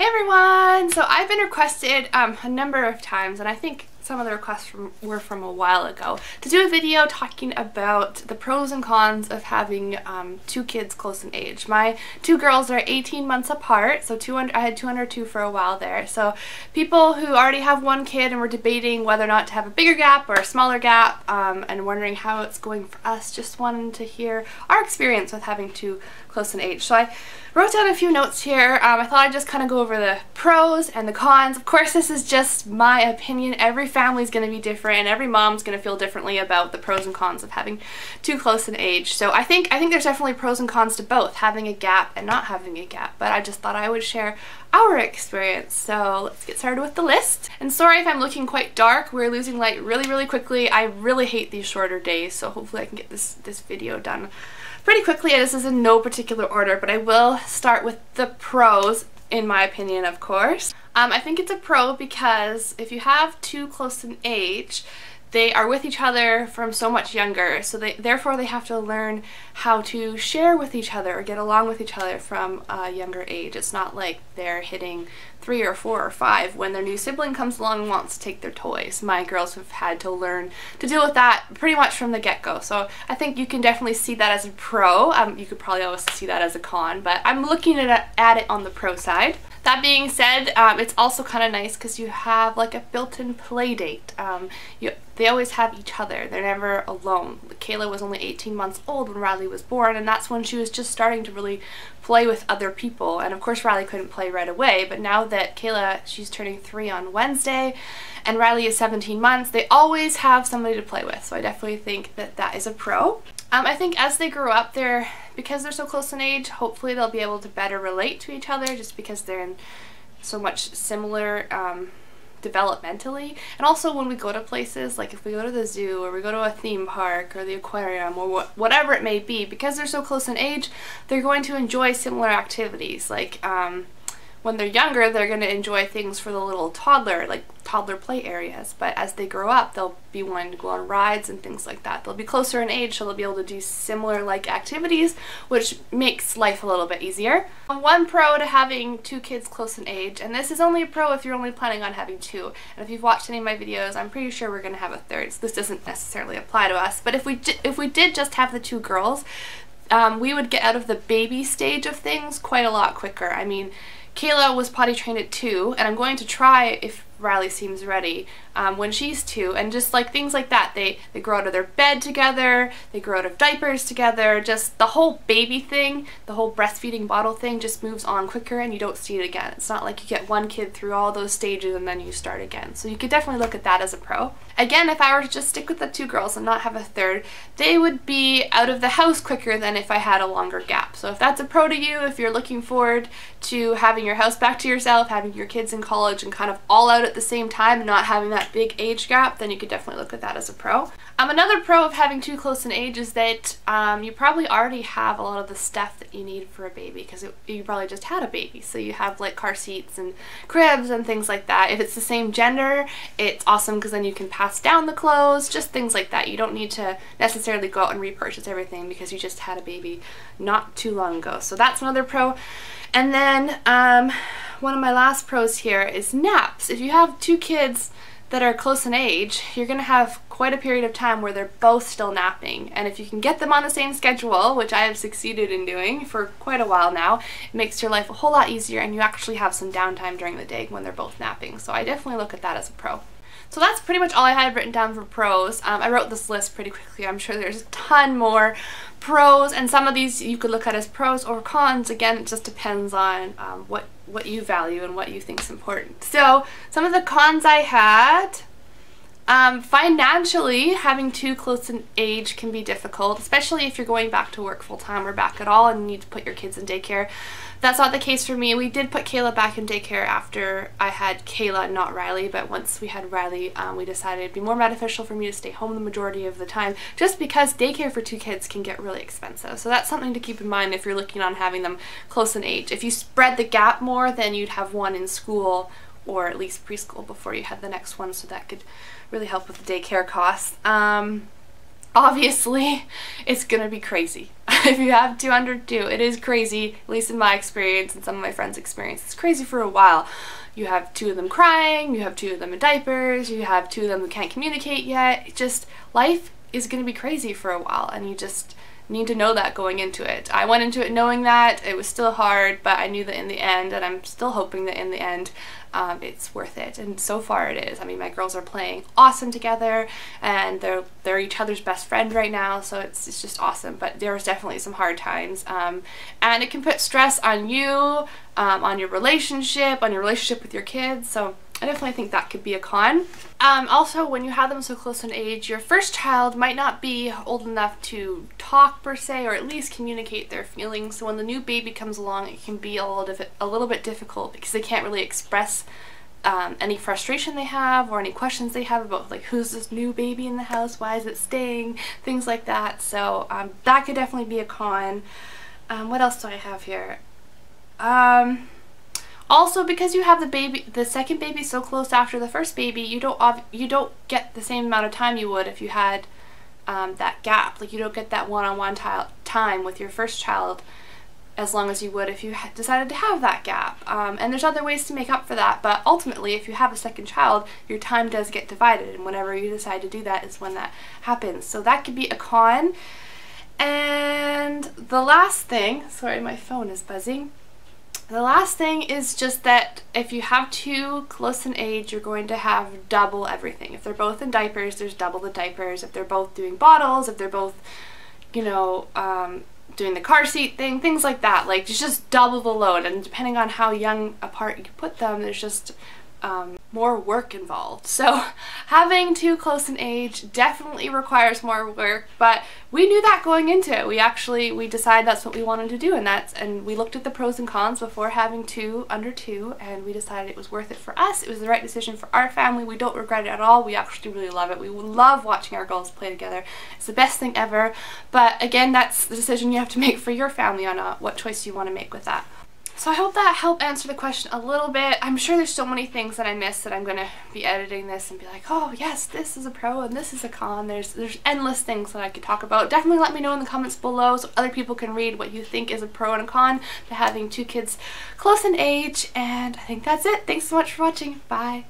Hey everyone! So I've been requested a number of times, and I think some of the requests were from a while ago, to do a video talking about the pros and cons of having two kids close in age. My two girls are 18 months apart, so I had two under two for a while there. So people who already have one kid and were debating whether or not to have a bigger gap or a smaller gap, and wondering how it's going for us, just wanted to hear our experience with having two close in age. So I wrote down a few notes here. I thought I'd just kind of go over the pros and the cons. Of course, this is just my opinion. Every family's going to be different, and every mom's going to feel differently about the pros and cons of having two close in age. So I think there's definitely pros and cons to both, having a gap and not having a gap, but I just thought I would share our experience. So let's get started with the list. And sorry if I'm looking quite dark. We're losing light really quickly. I really hate these shorter days, so hopefully I can get this video done pretty quickly. This is in no particular order, but I will start with the pros, in my opinion, of course. I think it's a pro because if you have two close in age, they are with each other from so much younger, so therefore they have to learn how to share with each other or get along with each other from a younger age. It's not like they're hitting 3 or 4 or 5 when their new sibling comes along and wants to take their toys. My girls have had to learn to deal with that pretty much from the get-go, so I think you can definitely see that as a pro. You could probably also see that as a con, but I'm looking at it on the pro side. That being said, it's also kind of nice because you have like a built-in play date. They always have each other. They're never alone. Kayla was only 18 months old when Riley was born, and that's when she was just starting to really play with other people. And of course Riley couldn't play right away, but now that Kayla, she's turning 3 on Wednesday, and Riley is 17 months, they always have somebody to play with. So I definitely think that is a pro. I think as they grow up, because they're so close in age, hopefully they'll be able to better relate to each other just because they're in so much similar developmentally. And also when we go to places, like if we go to the zoo or we go to a theme park or the aquarium or whatever it may be, because they're so close in age, they're going to enjoy similar activities. Like when they're younger, they're going to enjoy things for the little toddler, like toddler play areas, but as they grow up, they'll be wanting to go on rides and things like that. They'll be closer in age, so they'll be able to do similar like activities, which makes life a little bit easier. One pro to having two kids close in age, and this is only a pro if you're only planning on having two, and if you've watched any of my videos, I'm pretty sure we're going to have a third, so this doesn't necessarily apply to us, but if we did just have the two girls, we would get out of the baby stage of things quite a lot quicker. I mean, Kayla was potty trained at 2, and I'm going to try, if Riley seems ready, when she's 2, and just like things like that, they grow out of their bed together, they grow out of diapers together, just the whole baby thing, the whole breastfeeding bottle thing just moves on quicker and you don't see it again. It's not like you get one kid through all those stages and then you start again. So you could definitely look at that as a pro. Again, if I were to just stick with the two girls and not have a third, they would be out of the house quicker than if I had a longer gap. So if that's a pro to you, if you're looking forward to having your house back to yourself, having your kids in college and kind of all out at the same time and not having that big age gap, then you could definitely look at that as a pro. Another pro of having two close in age is that you probably already have a lot of the stuff that you need for a baby, because you probably just had a baby, so you have like car seats and cribs and things like that. If it's the same gender, it's awesome because then you can pass down the clothes, just things like that. You don't need to necessarily go out and repurchase everything because you just had a baby not too long ago. So that's another pro. And then one of my last pros here is naps. If you have two kids that are close in age, you're going to have quite a period of time where they're both still napping, and if you can get them on the same schedule, which I have succeeded in doing for quite a while now, it makes your life a whole lot easier, and you actually have some downtime during the day when they're both napping. So I definitely look at that as a pro. So that's pretty much all I had written down for pros. I wrote this list pretty quickly. I'm sure there's a ton more pros, and some of these you could look at as pros or cons. Again, it just depends on what you value and what you think is important. So some of the cons I had, financially, having two close in age can be difficult, especially if you're going back to work full-time or back at all and you need to put your kids in daycare. That's not the case for me. We did put Kayla back in daycare after I had Kayla, not Riley, but once we had Riley, we decided it'd be more beneficial for me to stay home the majority of the time, just because daycare for two kids can get really expensive. So that's something to keep in mind if you're looking on having them close in age. If you spread the gap more, then you'd have one in school or at least preschool before you had the next one, so that could really help with the daycare costs. Obviously, it's gonna be crazy. If you have two under 2, it is crazy, at least in my experience and some of my friends' experience. It's crazy for a while. You have 2 of them crying, you have 2 of them in diapers, you have 2 of them who can't communicate yet. It just, life is going to be crazy for a while, and you just need to know that going into it. I went into it knowing that. It was still hard, but I knew that in the end, and I'm still hoping that in the end, it's worth it, and so far it is. I mean, my girls are playing awesome together, and they're each other's best friend right now, so it's just awesome. But there was definitely some hard times, and it can put stress on you, on your relationship with your kids, so I definitely think that could be a con. Also, when you have them so close in age, your first child might not be old enough to talk per se, or at least communicate their feelings. So when the new baby comes along, it can be a little bit difficult because they can't really express any frustration they have or any questions they have about, like, who's this new baby in the house, why is it staying, things like that. So that could definitely be a con. What else do I have here? Also, because you have the second baby so close after the first baby, you don't get the same amount of time you would if you had that gap. Like, you don't get that one-on-one time with your first child as long as you would if you decided to have that gap. And there's other ways to make up for that, but ultimately, if you have a second child, your time does get divided, and whenever you decide to do that is when that happens. So that could be a con. And the last thing, sorry, my phone is buzzing. The last thing is just that if you have 2 close in age, you're going to have double everything. If they're both in diapers, there's double the diapers. If they're both doing bottles, if they're both, you know, doing the car seat thing, things like that. Like, it's just double the load, and depending on how young apart you put them, there's just more work involved. So having 2 close in age definitely requires more work, but we knew that going into it. We decided that's what we wanted to do, and we looked at the pros and cons before having 2 under 2, and we decided it was worth it for us. It was the right decision for our family. We don't regret it at all. We actually really love it. We love watching our girls play together. It's the best thing ever, but again, that's the decision you have to make for your family on what choice you want to make with that. So I hope that helped answer the question a little bit. I'm sure there's so many things that I missed that I'm going to be editing this and be like, oh yes, this is a pro and this is a con. There's endless things that I could talk about. Definitely let me know in the comments below so other people can read what you think is a pro and a con to having 2 kids close in age. And I think that's it. Thanks so much for watching. Bye.